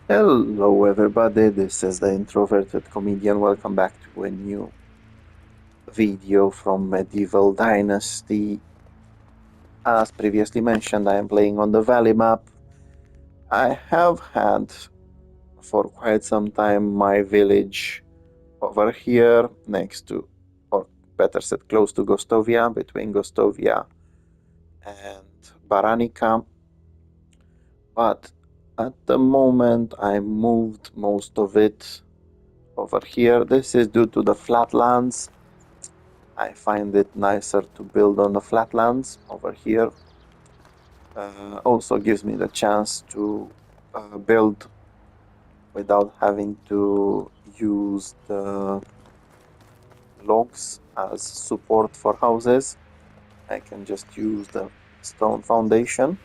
Hello everybody, this is the introverted comedian. Welcome back to a new video from Medieval Dynasty. As previously mentioned, I am playing on the Valley map. I have had for quite some time my village over here next to, or better said, close to Gostovia, between Gostovia and Baranica. But at the moment I moved most of it over here. This is due to the flatlands. I find it nicer to build on the flatlands over here. Also gives me the chance to build without having to use the logs as support for houses. I can just use the stone foundation.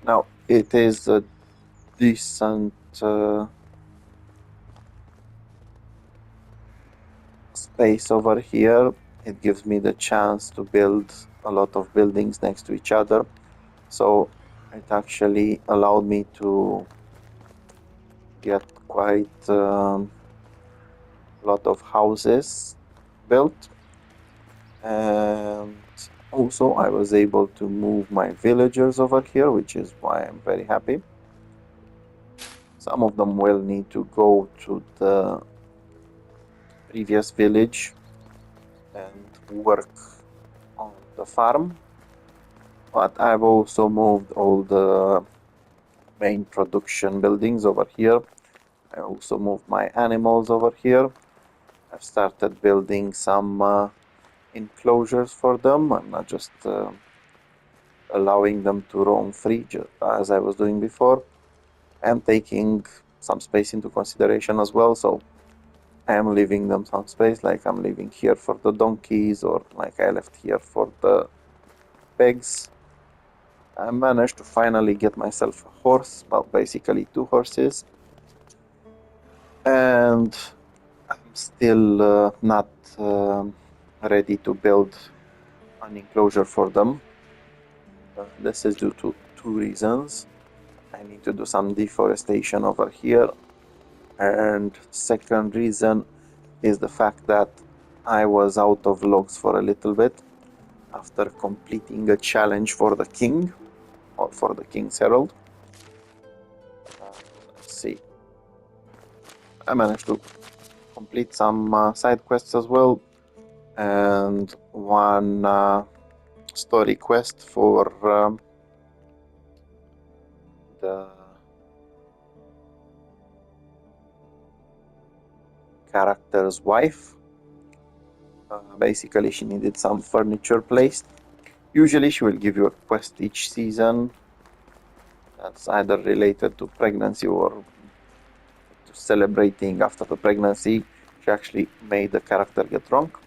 Now it is a decent space over here. It gives me the chance to build a lot of buildings next to each other. So it actually allowed me to get quite a lot of houses built. And also I was able to move my villagers over here, which is why I'm very happy. Some of them will need to go to the previous village and work on the farm. But I've also moved all the main production buildings over here. I also moved my animals over here. I've started building some enclosures for them. I'm not just allowing them to roam free as I was doing before. I'm taking some space into consideration as well, so I am leaving them some space, like I'm leaving here for the donkeys, or like I left here for the pigs. I managed to finally get myself a horse, well, basically two horses, and I'm still not ready to build an enclosure for them. This is due to two reasons. I need to do some deforestation over here, and second reason is the fact that I was out of logs for a little bit after completing a challenge for the king, or for the king's herald. Let's see, I managed to complete some side quests as well, and one story quest for the character's wife. Basically, she needed some furniture placed. Usually, she will give you a quest each season that's either related to pregnancy or to celebrating after the pregnancy. She actually made the character get drunk.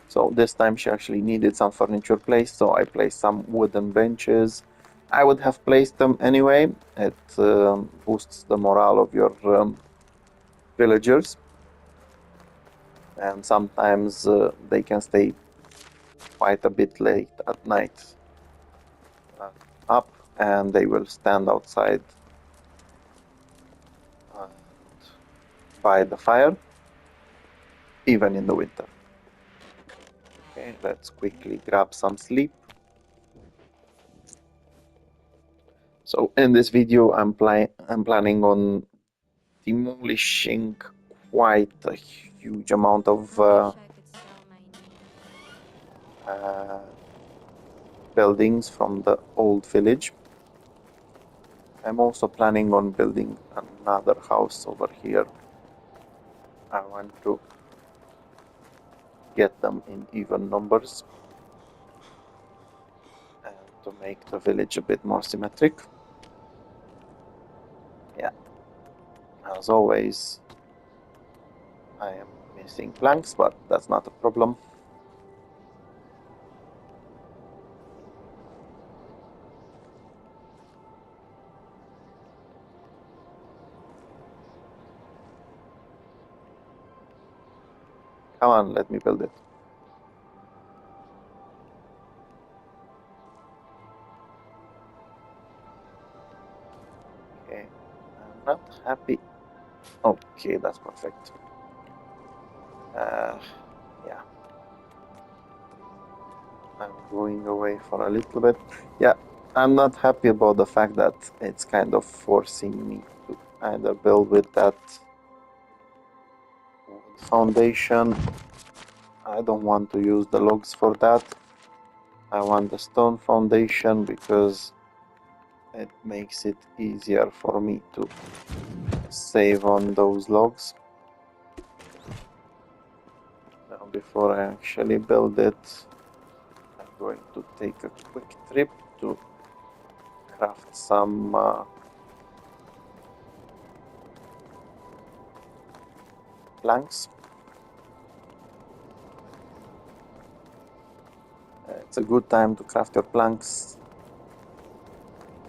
So this time she actually needed some furniture placed, so I placed some wooden benches. I would have placed them anyway. It boosts the morale of your villagers, and sometimes they can stay quite a bit late at night uh, up, and they will stand outside by the fire, even in the winter. Okay, let's quickly grab some sleep. So in this video, I'm planning on demolishing quite a huge amount of uh, buildings from the old village. I'm also planning on building another house over here. I want to get them in even numbers and to make the village a bit more symmetric. Yeah, as always, I am missing planks, but that's not a problem. Come on, let me build it. happy. Okay, that's perfect. Yeah, I'm going away for a little bit. Yeah, I'm not happy about the fact that it's kind of forcing me to either build with that wood foundation. I don't want to use the logs for that. I want the stone foundation because it makes it easier for me to save on those logs. Now, before I actually build it, I'm going to take a quick trip to craft some planks. It's a good time to craft your planks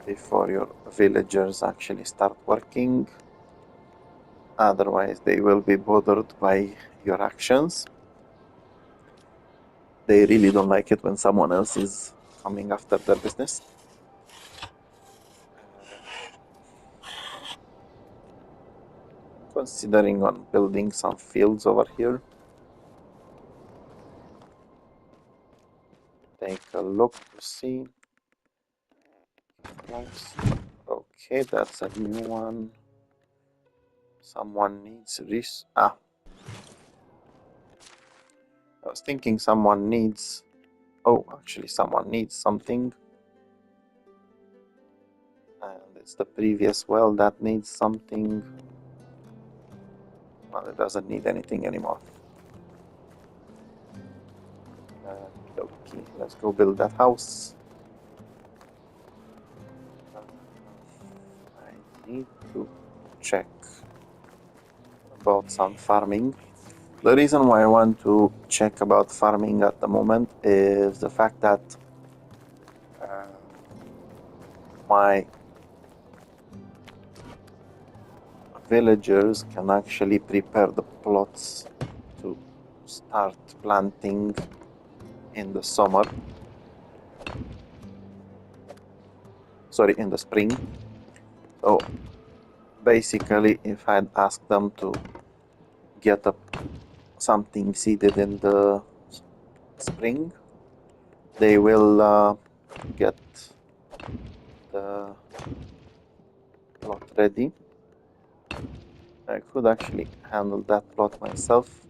before your villagers actually start working. Otherwise, they will be bothered by your actions. They really don't like it when someone else is coming after their business. Considering on building some fields over here. Take a look to see. Okay, that's a new one. Someone needs this. I was thinking someone needs. Oh, actually, someone needs something. And it's the previous well that needs something. Well, it doesn't need anything anymore. Okay, let's go build that house. I need to check about some farming. The reason why I want to check about farming at the moment is the fact that my villagers can actually prepare the plots to start planting in the summer. Sorry, in the spring. So basically, if I'd ask them to get something seeded in the spring, they will get the plot ready. I could actually handle that plot myself,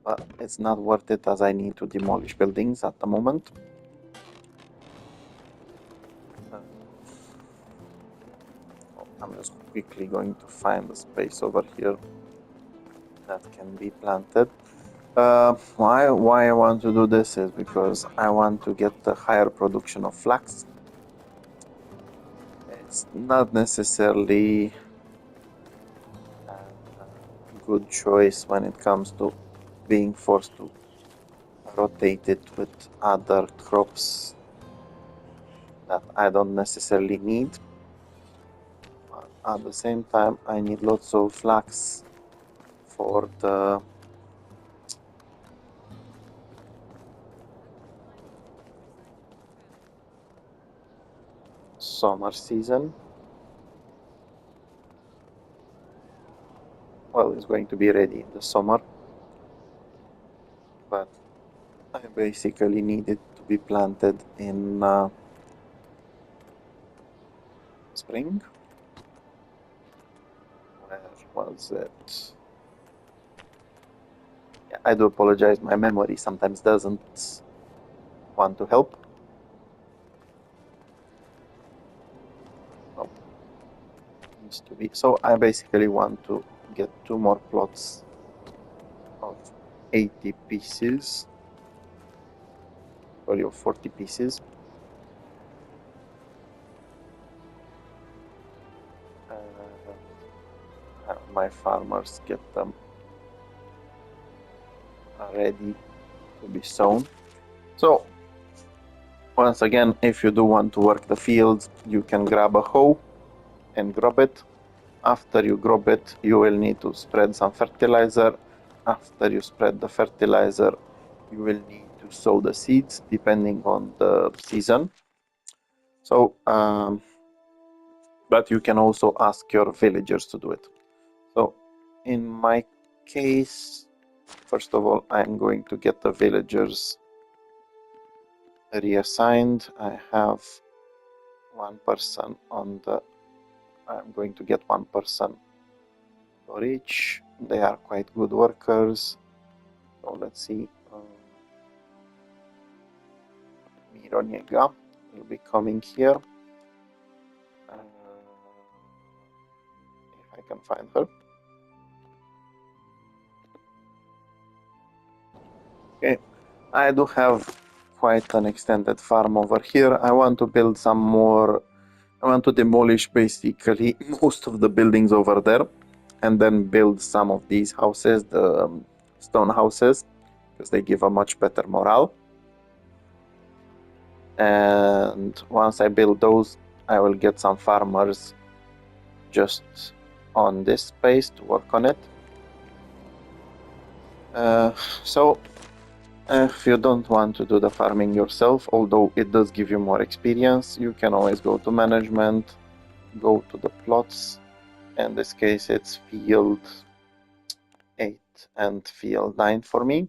but it's not worth it as I need to demolish buildings at the moment. I'm just quickly going to find a space over here that can be planted. Why I want to do this is because I want to get a higher production of flax. It's not necessarily a good choice when it comes to being forced to rotate it with other crops that I don't necessarily need. At the same time, I need lots of flax for the summer season. Well, it's going to be ready in the summer, but I basically need it to be planted in spring. Where was it? Yeah, I do apologize, my memory sometimes doesn't want to help. Oh, needs to be. So I basically want to get 2 more plots of 80 pieces, sorry, of 40 pieces. My farmers get them ready to be sown. So once again, if you do want to work the fields, you can grab a hoe and grab it. After you grab it, you will need to spread some fertilizer. After you spread the fertilizer, you will need to sow the seeds depending on the season. So, but you can also ask your villagers to do it. in my case, first of all, I'm going to get the villagers reassigned. I have one person on the. I'm going to get one person for each. They are quite good workers. So let's see. Mironiega will be coming here. If I can find her. Okay, I do have quite an extended farm over here. I want to build some more. I want to demolish basically most of the buildings over there and then build some of these houses, the stone houses, because they give a much better morale. And once I build those, I will get some farmers just on this space to work on it. So if you don't want to do the farming yourself, although it does give you more experience, you can always go to management, go to the plots. In this case, it's field 8 and field 9 for me.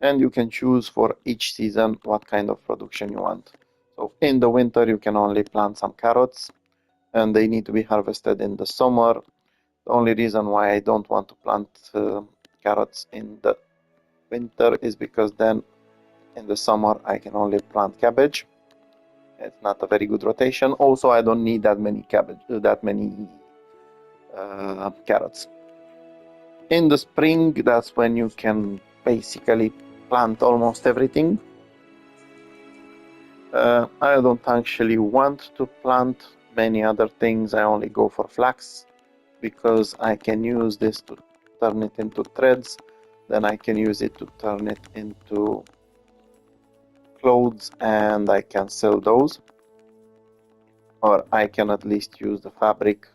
And you can choose for each season what kind of production you want. So in the winter, you can only plant some carrots, and they need to be harvested in the summer. The only reason why I don't want to plant carrots in the winter is because then in the summer I can only plant cabbage. It's not a very good rotation. Also, I don't need that many carrots. In the spring, that's when you can basically plant almost everything. I don't actually want to plant many other things. I only go for flax because I can use this to turn it into threads. Then I can use it to turn it into clothes and I can sell those. Or I can at least use the fabric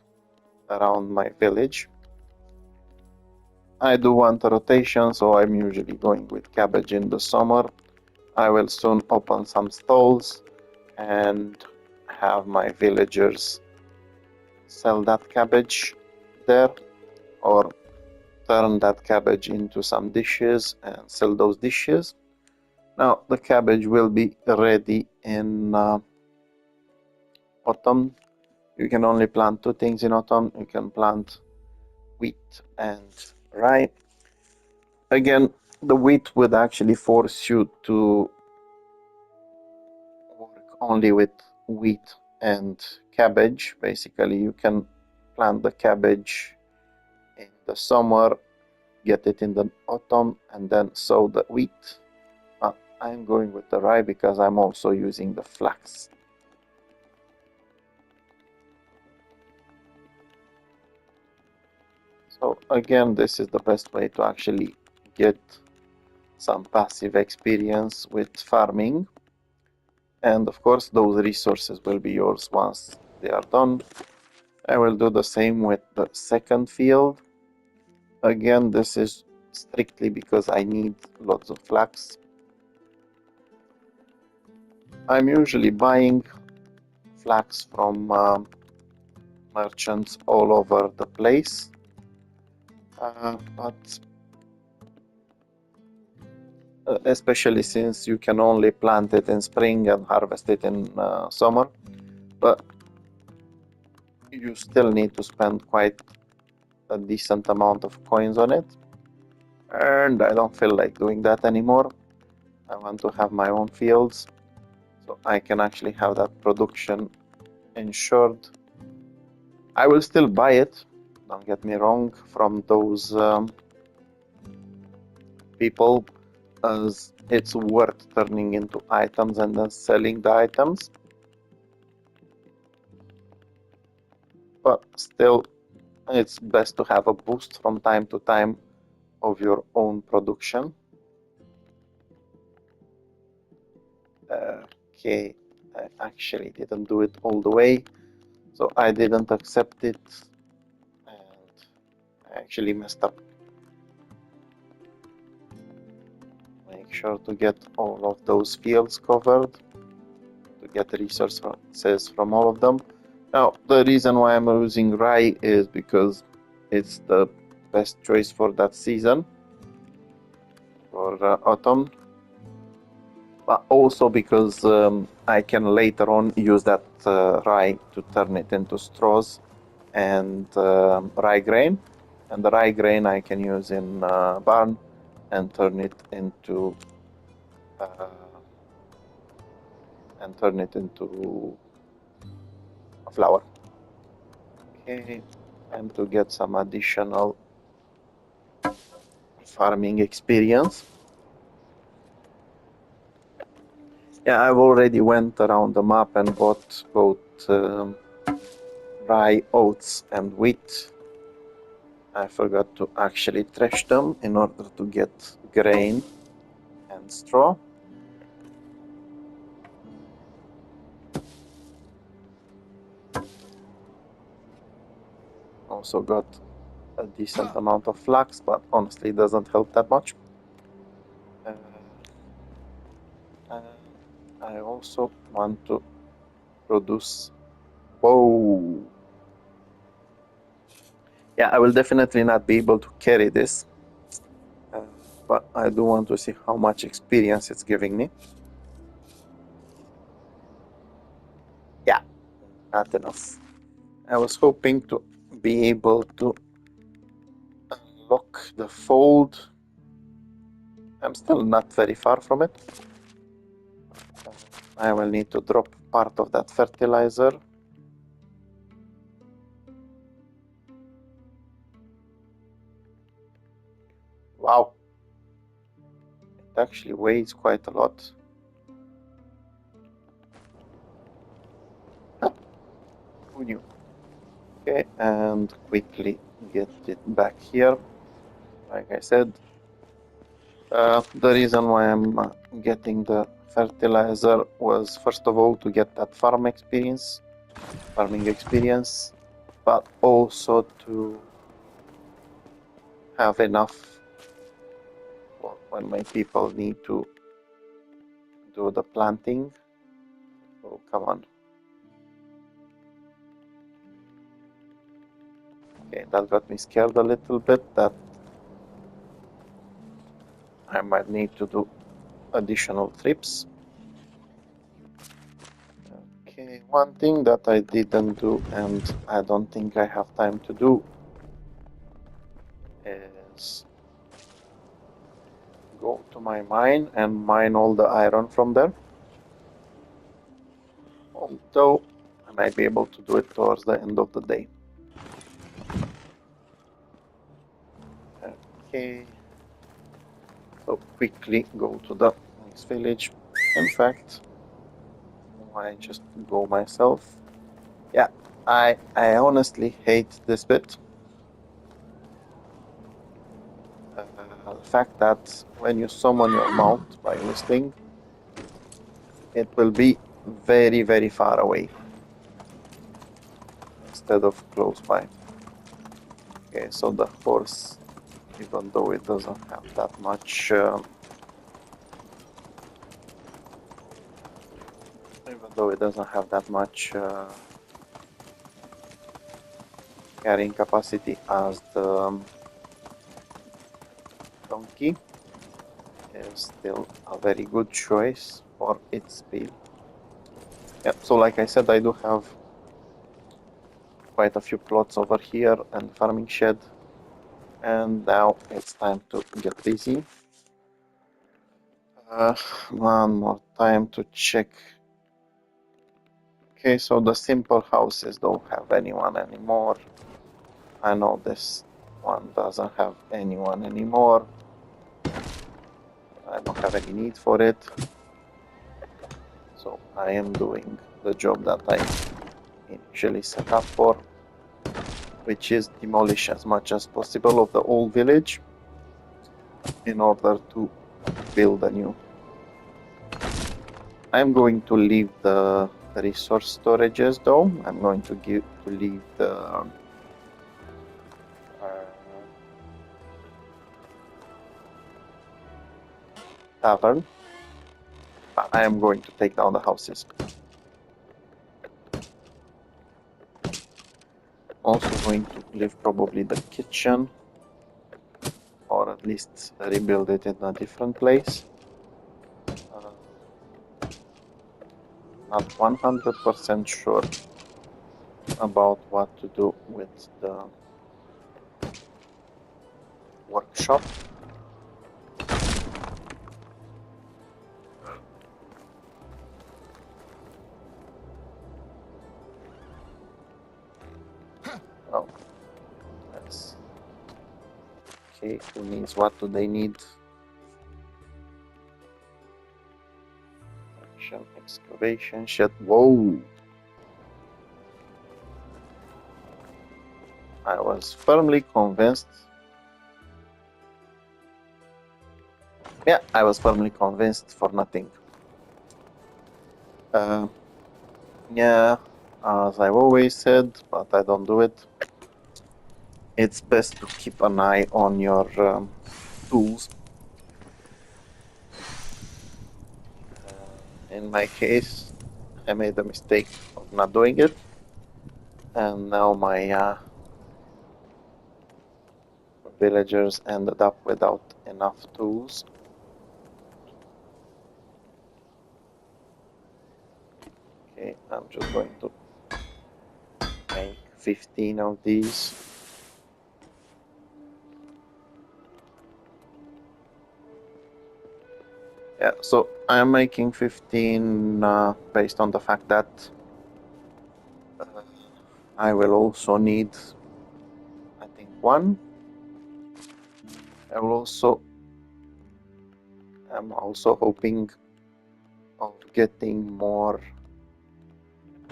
around my village. I do want a rotation, so I'm usually going with cabbage in the summer. I will soon open some stalls and have my villagers sell that cabbage there, or turn that cabbage into some dishes and sell those dishes. Now the cabbage will be ready in autumn. You can only plant two things in autumn. You can plant wheat and rye. Again, the wheat would actually force you to work only with wheat and cabbage. Basically, you can plant the cabbage in the summer, get it in the autumn, and then sow the wheat. I'm going with the rye because I'm also using the flax. So again, this is the best way to actually get some passive experience with farming. And of course, those resources will be yours once they are done. I will do the same with the second field. Again, this is strictly because I need lots of flax. I'm usually buying flax from merchants all over the place, but especially since you can only plant it in spring and harvest it in summer, but you still need to spend quite a decent amount of coins on it, and I don't feel like doing that anymore. I want to have my own fields so I can actually have that production ensured. I will still buy it, don't get me wrong, from those people, as it's worth turning into items and then selling the items. But still, it's best to have a boost from time to time of your own production. Okay, I actually didn't do it all the way, so I didn't accept it and I actually messed up. Make sure to get all of those fields covered to get resources from all of them. Now, the reason why I'm using rye is because it's the best choice for that season, for autumn. But also because I can later on use that rye to turn it into straws and rye grain. And the rye grain I can use in barn and turn it into flour. Okay, and to get some additional farming experience. Yeah, I've already went around the map and bought both rye, oats, and wheat. I forgot to actually thresh them in order to get grain and straw. Also got a decent amount of flax, but honestly it doesn't help that much. I also want to produce. Whoa! Yeah, I will definitely not be able to carry this, but I do want to see how much experience it's giving me. Yeah, not enough. I was hoping to be able to unlock the fold. I'm still not very far from it. I will need to drop part of that fertilizer. Wow, it actually weighs quite a lot. Who knew? Okay, and quickly get it back here. Like I said, the reason why I'm getting the fertilizer was first of all to get that farming experience, but also to have enough for when my people need to do the planting. Oh, come on. Okay, that got me scared a little bit that I might need to do additional trips. Okay, one thing that I didn't do and I don't think I have time to do is go to my mine and mine all the iron from there. Although I might be able to do it towards the end of the day. Okay, so quickly go to the next village. In fact, I just go myself. Yeah, I honestly hate this bit. The fact that when you summon your mount by whistling, it will be very, very far away instead of close by. Okay, so the horse, even though it doesn't have that much, carrying capacity as the donkey, is still a very good choice for its speed. Yeah, so like I said, I do have quite a few plots over here and farming shed, and now it's time to get busy. One more time to check. Okay, so the simple houses don't have anyone anymore. I know this one doesn't have anyone anymore. I don't have any need for it. So I am doing the job that I initially set up for, which is demolish as much as possible of the old village in order to build a new. I'm going to leave the resource storages though. I'm going to leave the tavern. I am going to take down the houses. Also going to leave probably the kitchen. at least rebuild it in a different place. Not 100% sure about what to do with the workshop. Oh, that's okay. Who needs what? Do they need? Excavation shed. Whoa! I was firmly convinced. Yeah, I was firmly convinced for nothing. Yeah, as I've always said, but I don't do it. It's best to keep an eye on your tools. In my case, I made the mistake of not doing it, and now my villagers ended up without enough tools. Okay, I'm just going to make 15 of these. Yeah, so I'm making 15 based on the fact that I will also need, I think, one. I'm also hoping of getting more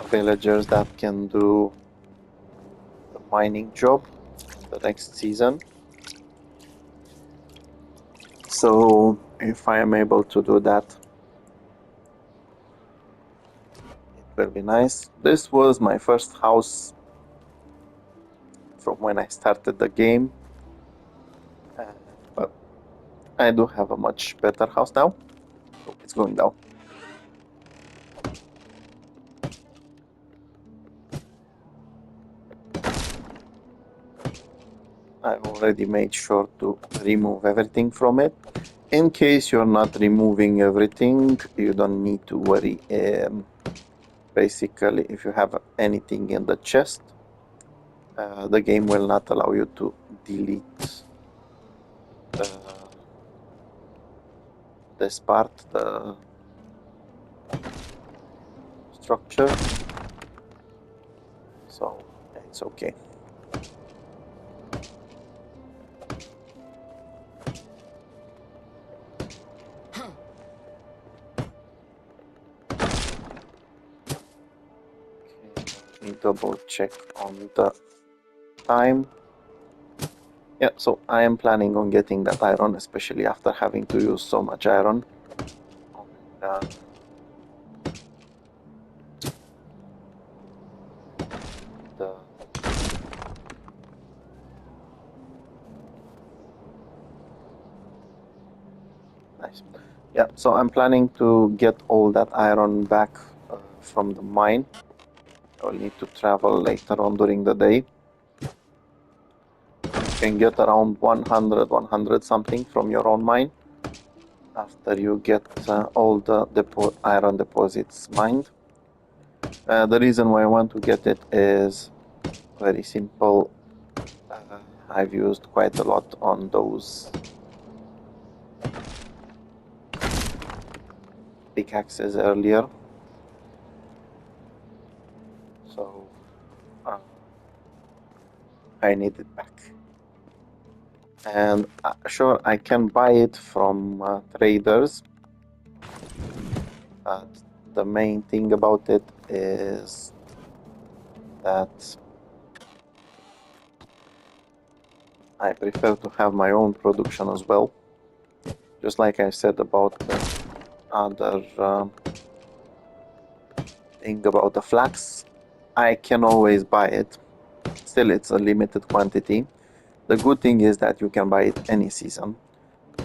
villagers that can do the mining job in the next season. So if I am able to do that, it will be nice. This was my first house from when I started the game, but I do have a much better house now. So it's going down. I already made sure to remove everything from it. In case you're not removing everything, you don't need to worry. Basically, if you have anything in the chest, the game will not allow you to delete this part, the structure. So it's okay. Let me double check on the time. Yeah, so I am planning on getting that iron, especially after having to use so much iron. Nice. Yeah, so I'm planning to get all that iron back from the mine. I will need to travel later on during the day. You can get around 100 something from your own mine after you get all the iron deposits mined. The reason why I want to get it is very simple. I've used quite a lot on those pickaxes earlier, so I need it back. And sure, I can buy it from traders, but the main thing about it is that I prefer to have my own production as well. Just like I said about the other thing about the flax, I can always buy it. Still, it's a limited quantity. The good thing is that you can buy it any season.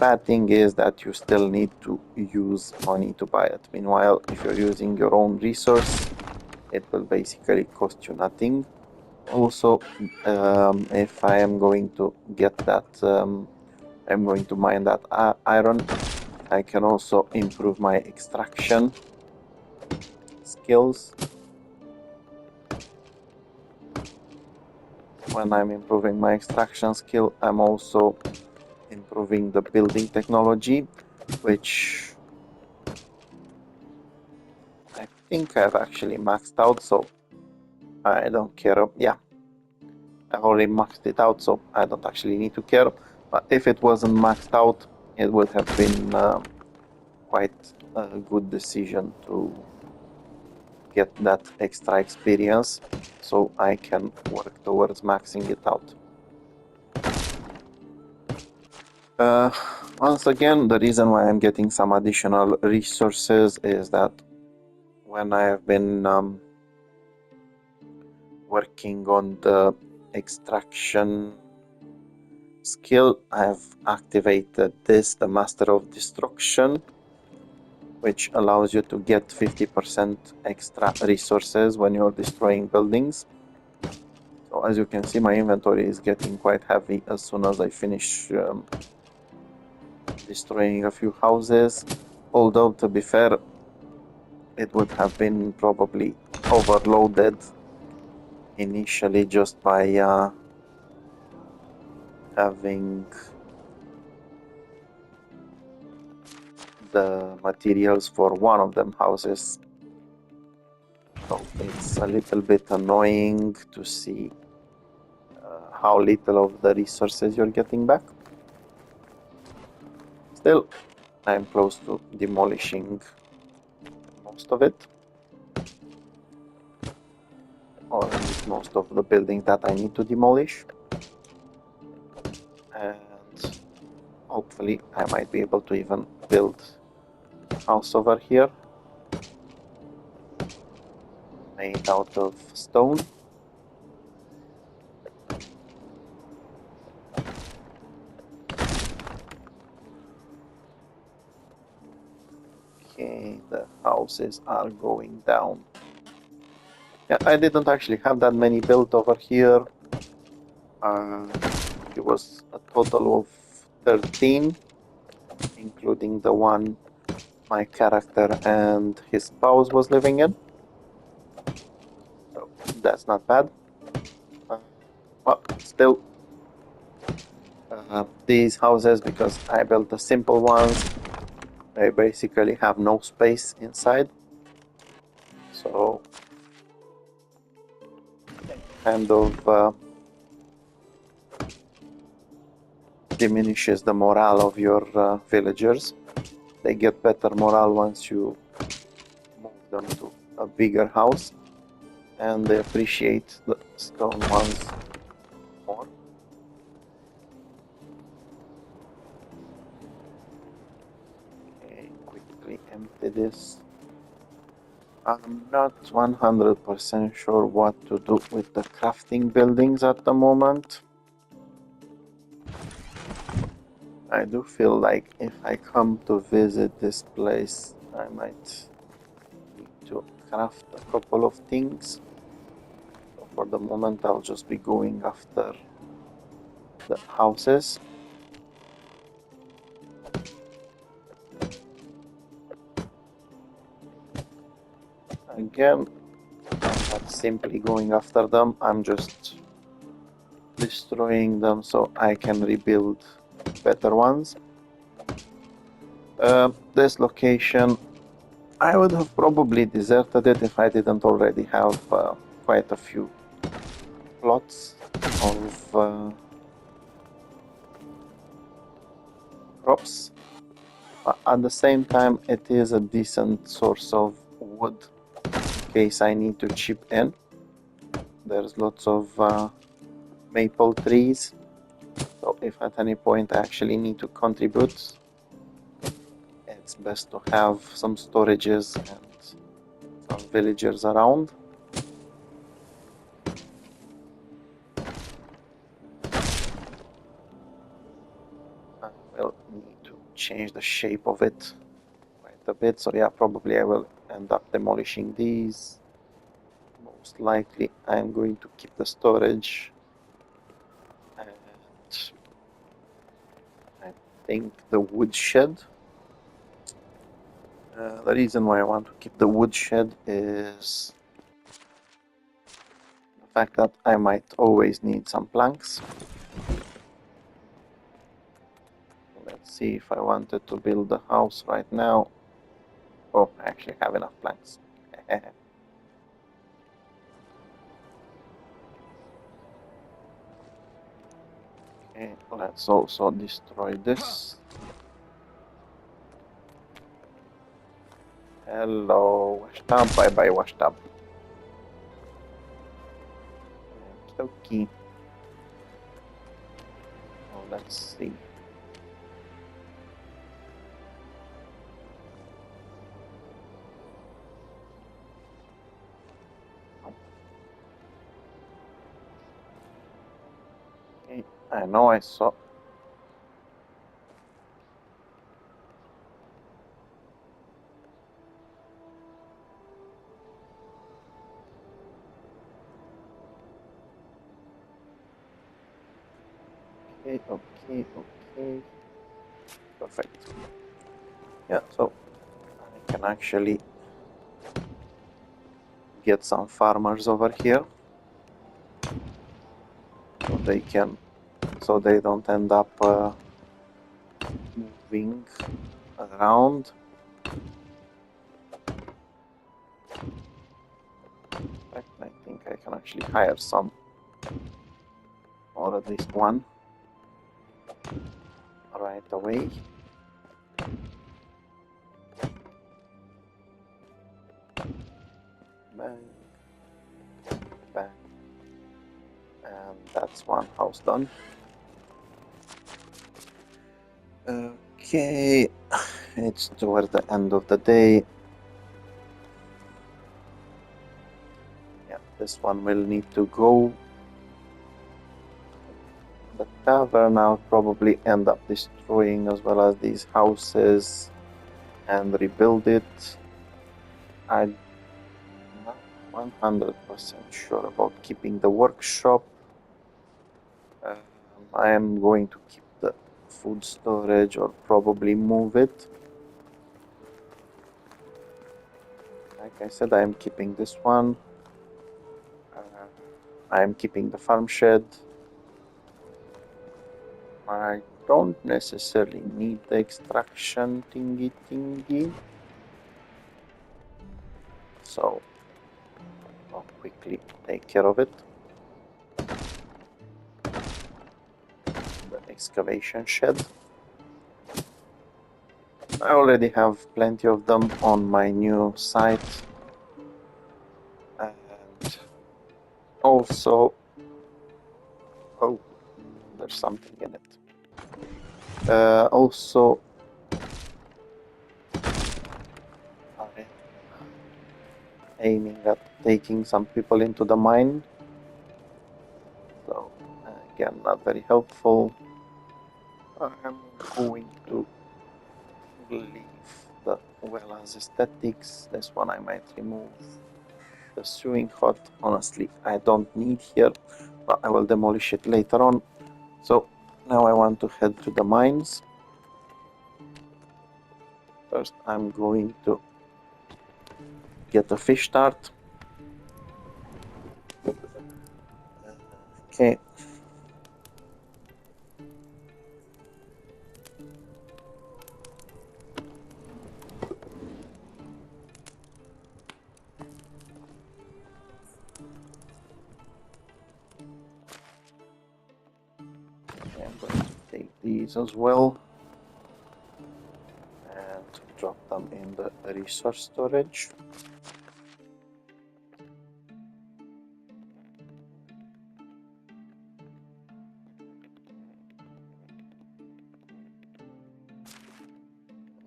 Bad thing is that you still need to use money to buy it. Meanwhile, if you're using your own resource, it will basically cost you nothing. Also, if I am going to get that I'm going to mine that iron. I can also improve my extraction skills. When I'm improving my extraction skill, I'm also improving the building technology, which I think I've actually maxed out, so I don't care. Yeah, I already maxed it out, so I don't actually need to care. But if it wasn't maxed out, it would have been quite a good decision to get that extra experience, so I can work towards maxing it out. Once again, the reason why I'm getting some additional resources is that when I have been working on the extraction skill, I have activated this, the Master of Destruction, which allows you to get 50% extra resources when you're destroying buildings. So as you can see, my inventory is getting quite heavy as soon as I finish destroying a few houses. Although, to be fair, it would have been probably overloaded initially just by having the materials for one of them houses. So it's a little bit annoying to see how little of the resources you're getting back. Still, I'm close to demolishing most of it, or at least most of the buildings that I need to demolish, and hopefully I might be able to even build a house over here made out of stone. Okay, the houses are going down. Yeah, I didn't actually have that many built over here. It was a total of 13, including the one my character and his spouse was living in. So that's not bad. But still, these houses, because I built the simple ones, they basically have no space inside. So kind of diminishes the morale of your villagers. They get better morale once you move them to a bigger house, and they appreciate the stone ones more. Okay, quickly empty this. I'm not 100% sure what to do with the crafting buildings at the moment. I do feel like if I come to visit this place, I might need to craft a couple of things. So for the moment, I'll just be going after the houses. Again, I'm not simply going after them, I'm just destroying them so I can rebuild better ones. This location, I would have probably deserted it if I didn't already have quite a few plots of crops. At the same time, it is a decent source of wood in case I need to chip in. There's lots of maple trees, so if at any point I actually need to contribute, it's best to have some storages and some villagers around. I will need to change the shape of it quite a bit, so yeah, probably I will end up demolishing these. Most likely I'm going to keep the storage, and I'm think the woodshed. The reason why I want to keep the woodshed is the fact that I might always need some planks. Let's see if I wanted to build a house right now. Oh, I actually have enough planks. Okay, let's also destroy this. Hello, washed up. Bye bye, washed up. Okay. Oh, let's see. Okay, I know I saw. Okay. Perfect. Yeah, so I can actually get some farmers over here so they don't end up moving around. In fact, I think I can actually hire some, or at least one, right away. Bang, bang, and that's one house done. Okay, it's towards the end of the day. Yeah, this one will need to go. The tavern I'll probably end up destroying, as well as these houses, and rebuild it. I'm not 100% sure about keeping the workshop. I am going to keep the food storage, or probably move it. Like I said, I am keeping this one. I am keeping the farm shed. I don't necessarily need the extraction thingy. So I'll quickly take care of it. The excavation shed. I already have plenty of them on my new site. And also, oh, there's something in it. Also, I'm aiming at taking some people into the mine. So, again, not very helpful. I'm going to leave the well as aesthetics. This one I might remove. The sewing hut, honestly, I don't need here, but I will demolish it later on. So now I want to head to the mines. First, I'm going to get a fish start. Okay. I'm going to take these as well and drop them in the resource storage.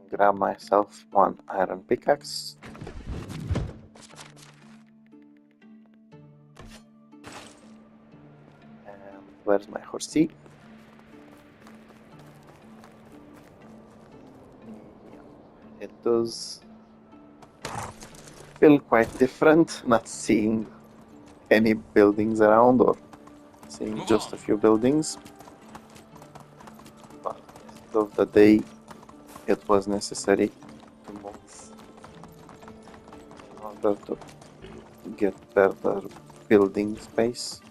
Grab myself one iron pickaxe. And where's my horsey? It does feel quite different not seeing any buildings around, or seeing just a few buildings, but it of the day it was necessary to move in order to get better building space.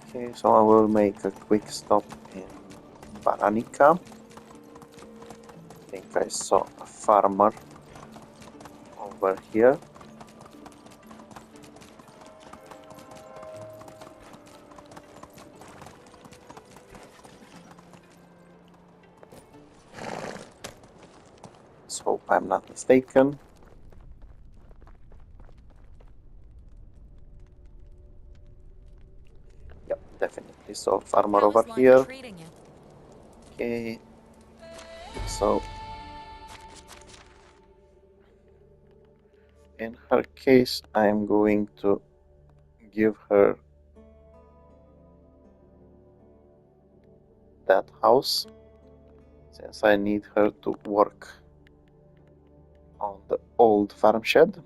Okay, so I will make a quick stop in Baranica. I think I saw a farmer over here. Let's hope I'm not mistaken. Yep, definitely saw a farmer over here. Okay, so in her case, I'm going to give her that house, since I need her to work on the old farm shed.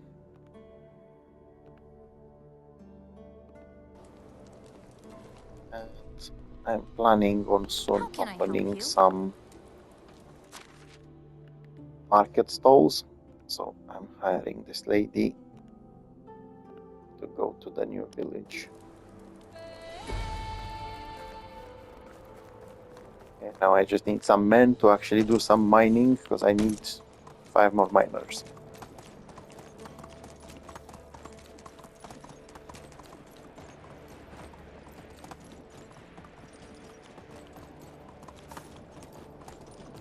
And I'm planning on soon opening some market stalls, so I'm hiring this lady to go to the new village. And now I just need some men to actually do some mining, because I need 5 more miners.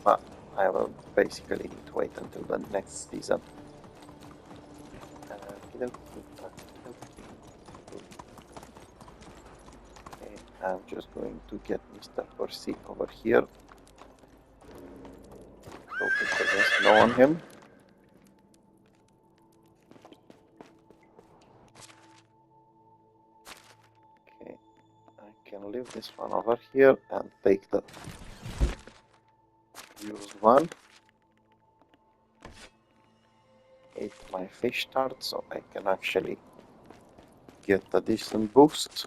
But I will basically need to wait until the next season. Okay, I'm just going to get Mr. Horsey over here. So it doesn't snow on him. Okay, I can leave this one over here and take the used one. Eat my fish start, so I can actually get a decent boost.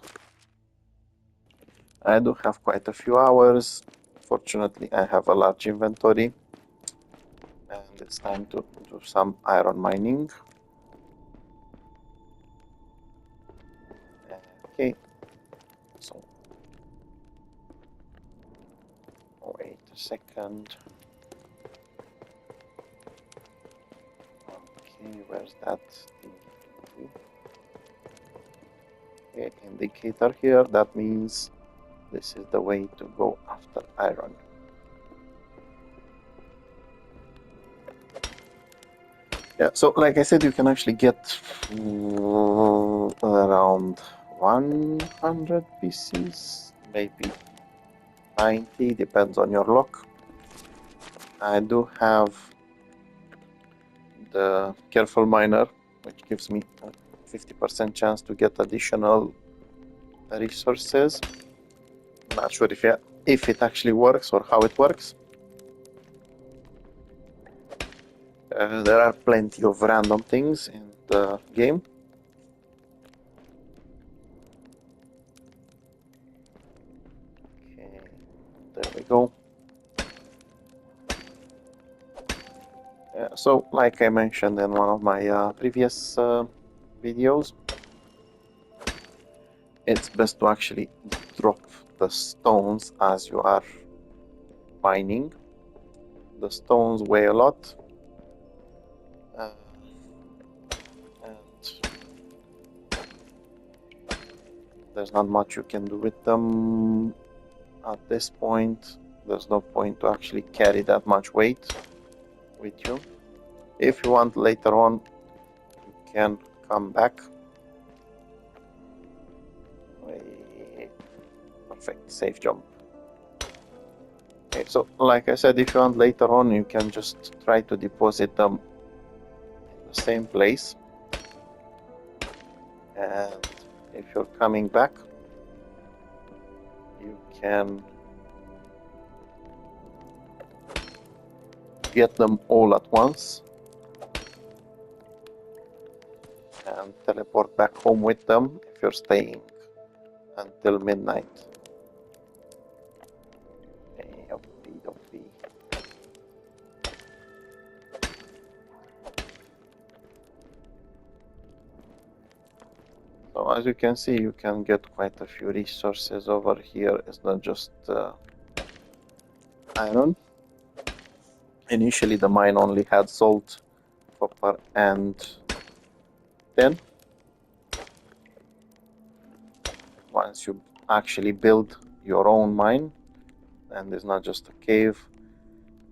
I do have quite a few hours. Fortunately, I have a large inventory, and it's time to do some iron mining. Okay, so wait a second. Okay, where's that okay, indicator here? That means this is the way to go after iron. Yeah, so like I said, you can actually get around 100 pieces, maybe 90, depends on your luck. I do have the Careful Miner, which gives me a 50% chance to get additional resources. Not sure if it actually works or how it works. There are plenty of random things in the game. Okay, there we go. So, like I mentioned in one of my previous videos, it's best to actually drop the stones as you are mining. The stones weigh a lot, and there's not much you can do with them at this point. There's no point to actually carry that much weight with you. If you want later on, you can come back. Perfect, safe jump. Okay, so like I said, if you want later on, you can just try to deposit them in the same place. And if you're coming back, you can get them all at once and teleport back home with them if you're staying until midnight. as you can see, you can get quite a few resources over here. It's not just iron. Initially, the mine only had salt, copper, and tin. Once you actually build your own mine, and it's not just a cave,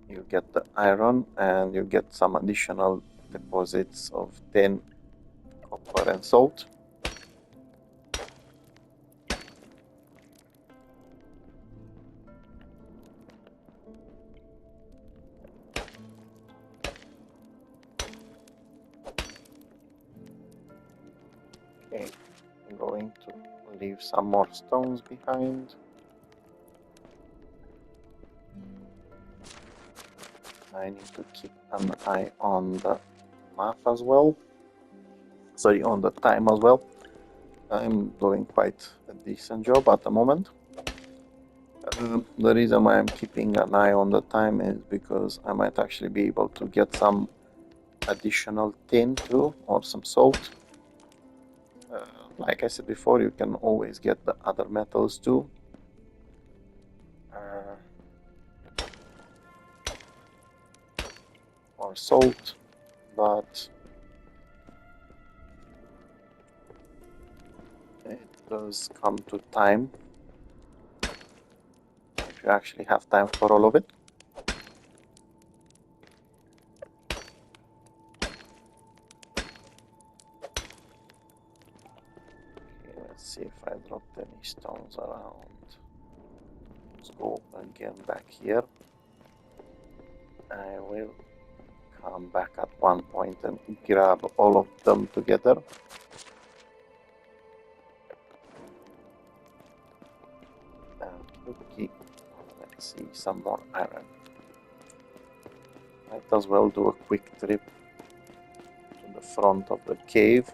you get the iron and you get some additional deposits of tin, copper, and salt. Okay, I'm going to leave some more stones behind. I need to keep an eye on the map as well. Sorry, on the time as well. I'm doing quite a decent job at the moment. The reason why I'm keeping an eye on the time is because I might actually be able to get some additional tin too, or some salt. Like I said before, you can always get the other metals too. Or salt, but it does come to time. If you actually have time for all of it. Okay, let's see if I dropped any stones around. Let's go again back here. I will come back at one point and grab all of them together. Okay, let's see some more iron. Might as well do a quick trip to the front of the cave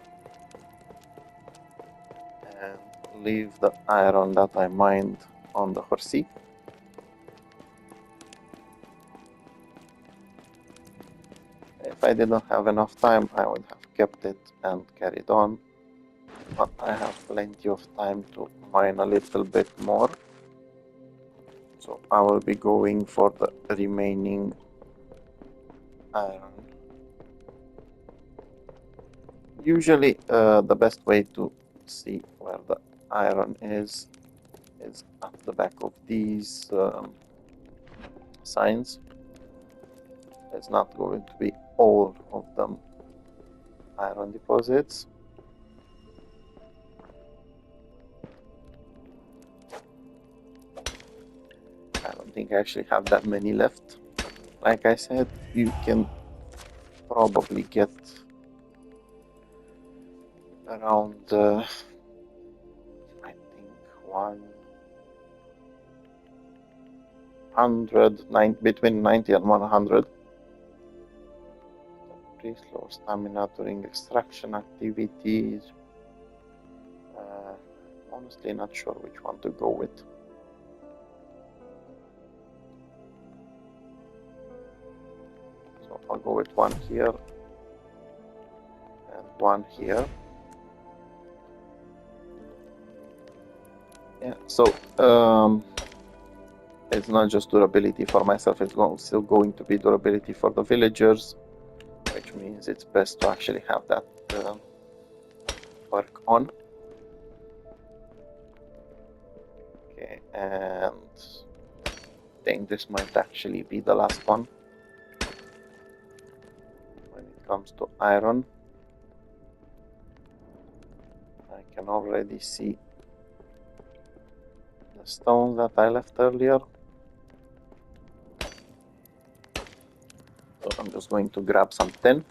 and leave the iron that I mined on the horsey. If I didn't have enough time, I would have kept it and carried on, but I have plenty of time to mine a little bit more. So I will be going for the remaining iron. Usually the best way to see where the iron is at the back of these signs. It's not going to be all of them iron deposits. I don't think I actually have that many left. Like I said, you can probably get around I think 100, between 90 and 100. Increase low stamina during extraction activities. Honestly, not sure which one to go with. So I'll go with one here and one here. Yeah, so it's not just durability for myself, it's still going to be durability for the villagers, which means it's best to actually have that work on. Okay, and I think this might actually be the last one. When it comes to iron, I can already see the stones that I left earlier. So I'm just going to grab some tin.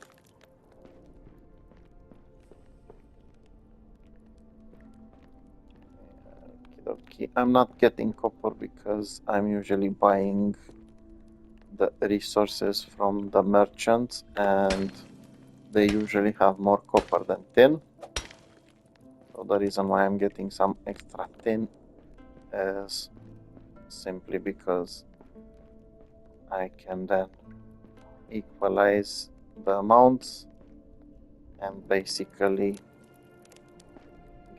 Okay, I'm not getting copper because I'm usually buying the resources from the merchants, and they usually have more copper than tin. So the reason why I'm getting some extra tin is simply because I can then equalize the amounts and basically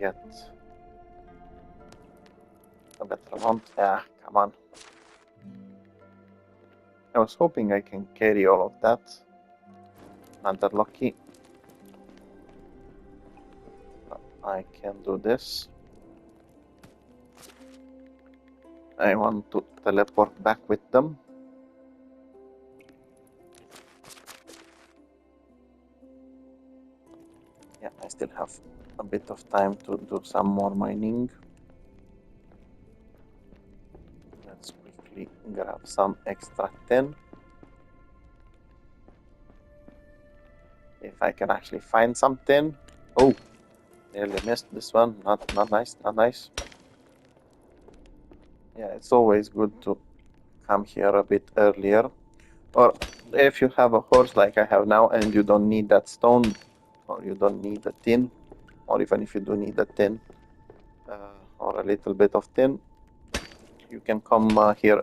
get a better amount. Yeah, come on. I was hoping I can carry all of that. Not that lucky. But I can do this. I want to teleport back with them. Yeah, I still have a bit of time to do some more mining. Let's quickly grab some extra tin. If I can actually find something. Oh, nearly missed this one. Not nice, not nice. Yeah, it's always good to come here a bit earlier. Or if you have a horse like I have now and you don't need that stone, or you don't need the tin, or even if you do need the tin, or a little bit of tin, you can come here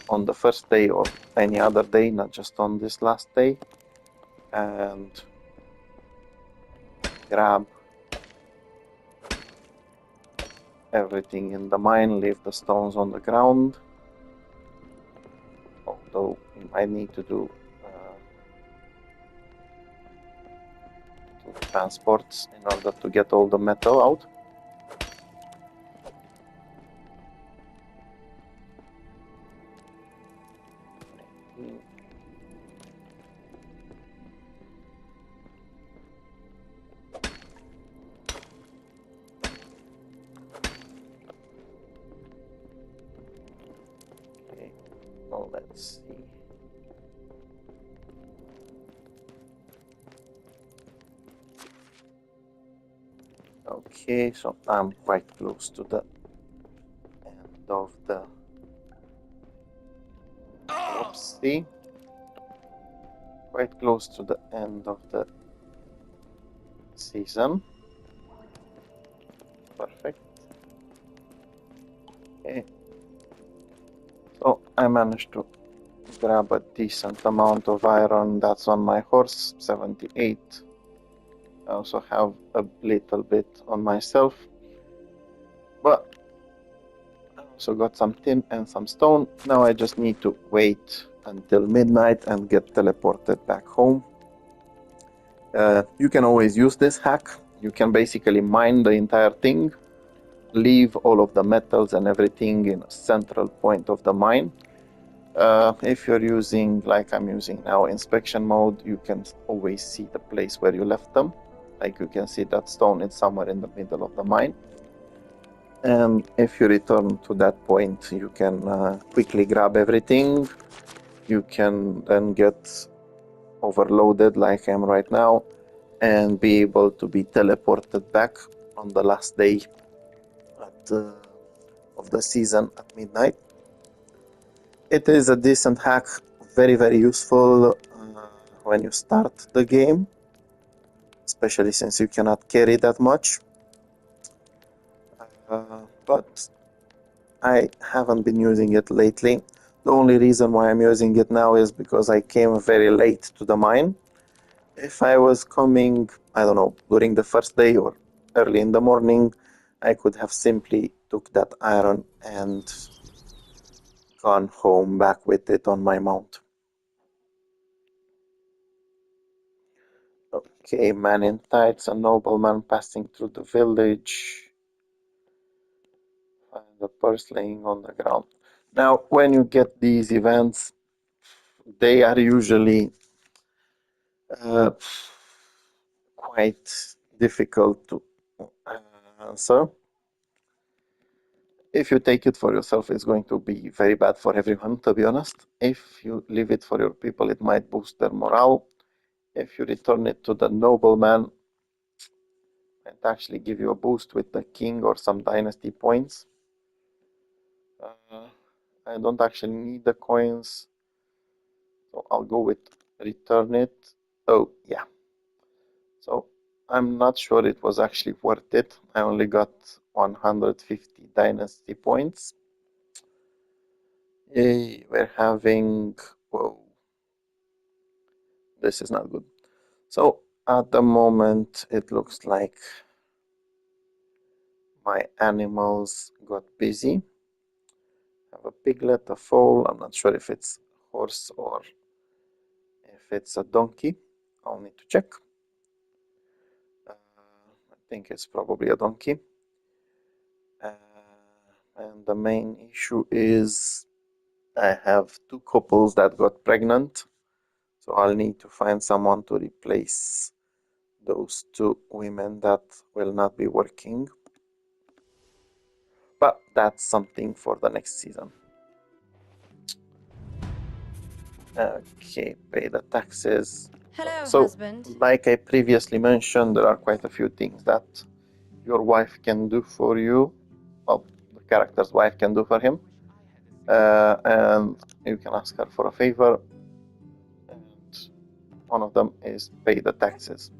on the first day or any other day, not just on this last day, and grab everything in the mine, leave the stones on the ground, although you might need to do transports in order to get all the metal out. Okay, well, let's see. Okay, so I'm quite close to the end of the whoopsie. Quite close to the end of the season. Perfect. Okay. So I managed to grab a decent amount of iron. That's on my horse, 78. I also have a little bit on myself. But I also got some tin and some stone. Now I just need to wait until midnight and get teleported back home. You can always use this hack. You can basically mine the entire thing, leave all of the metals and everything in a central point of the mine. If you're using, like I'm using now, inspection mode, you can always see the place where you left them. Like you can see that stone is somewhere in the middle of the mine. And if you return to that point, you can quickly grab everything. You can then get overloaded like I am right now and be able to be teleported back on the last day of the season at midnight. It is a decent hack, very useful when you start the game, especially since you cannot carry that much. But I haven't been using it lately. The only reason why I'm using it now is because I came very late to the mine. If I was coming, I don't know, during the first day or early in the morning, I could have simply took that iron and gone home back with it on my mount. Okay, man in tights, a nobleman passing through the village. Find the purse laying on the ground. Now, when you get these events, they are usually uh, quite difficult to answer. If you take it for yourself, it's going to be very bad for everyone, to be honest. If you leave it for your people, it might boost their morale. If you return it to the nobleman, it actually give you a boost with the king or some dynasty points. I don't actually need the coins, so I'll go with return it. Oh, yeah. So I'm not sure it was actually worth it. I only got 150 dynasty points. Yay, we're having... Whoa. This is not good. So at the moment, it looks like my animals got busy. I have a piglet, a foal. I'm not sure if it's horse or if it's a donkey. I'll need to check. I think it's probably a donkey. And the main issue is I have two couples that got pregnant, so I'll need to find someone to replace those two women that will not be working. But that's something for the next season. Okay, pay the taxes. Hello, So, husband. like I previously mentioned, there are quite a few things that your wife can do for you. Well, the character's wife can do for him. And you can ask her for a favor. And one of them is pay the taxes.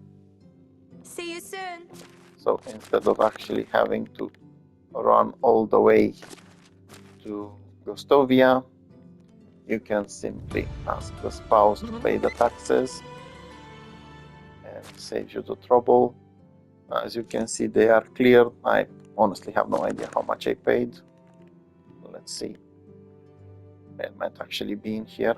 See you soon. So instead of actually having to run all the way to Gostovia, you can simply ask the spouse to pay the taxes and save you the trouble. As you can see, they are cleared. I honestly have no idea how much I paid. Let's see. It might actually be in here.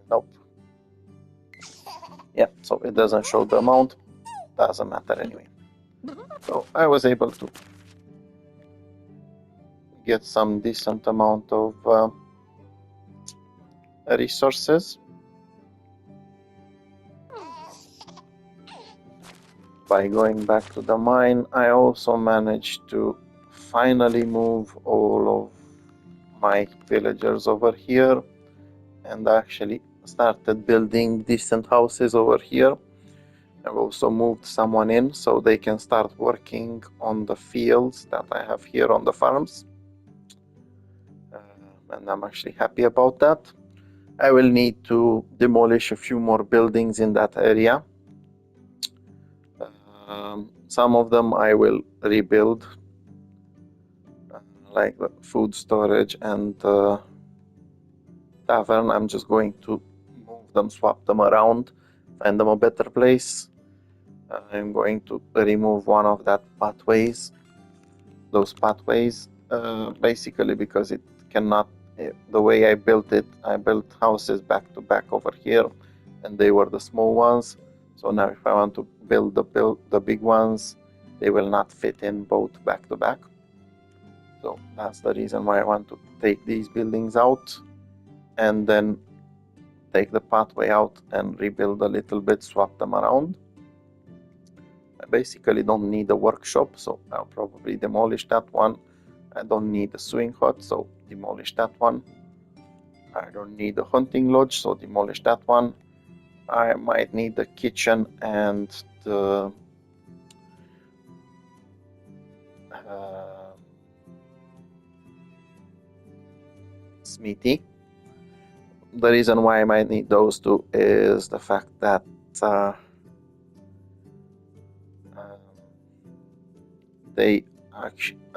Nope. Yeah, so it doesn't show the amount. Doesn't matter anyway. So I was able to get some decent amount of resources by going back to the mine. I also managed to finally move all of my villagers over here and actually started building decent houses over here. I've also moved someone in so they can start working on the fields that I have here on the farms. And I'm actually happy about that. I will need to demolish a few more buildings in that area. Some of them I will rebuild, like the food storage and tavern. I'm just going to move them, swap them around, find them a better place. I'm going to remove one of those pathways, basically because it cannot, the way I built it, I built houses back to back over here, and they were the small ones. So now if I want to build the big ones, they will not fit in both back to back. So that's the reason why I want to take these buildings out and then take the pathway out and rebuild a little bit, swap them around. I basically don't need a workshop, so I'll probably demolish that one. I don't need a swing hut, so demolish that one. I don't need a hunting lodge, so demolish that one. I might need the kitchen and the smithy. The reason why I might need those two is the fact that I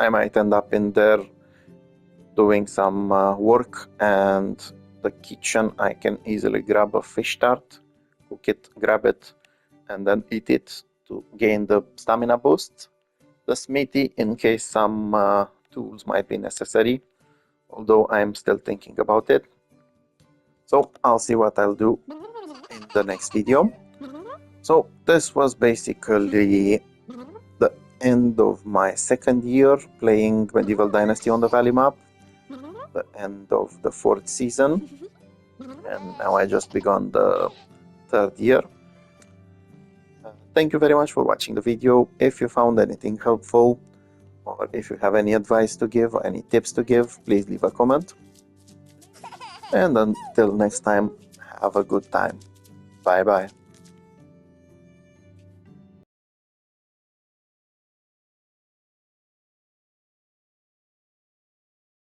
might end up in there doing some work, and the kitchen I can easily grab a fish tart, cook it, grab it, and then eat it to gain the stamina boost. The smithy in case some tools might be necessary, although I'm still thinking about it. So I'll see what I'll do in the next video. So this was basically the end of my second year playing Medieval Dynasty on the Valley map, the end of the 4th season, and now I just begun the 3rd year. Thank you very much for watching the video. If you found anything helpful, or if you have any advice to give or any tips to give, please leave a comment. And until next time, have a good time. Bye bye.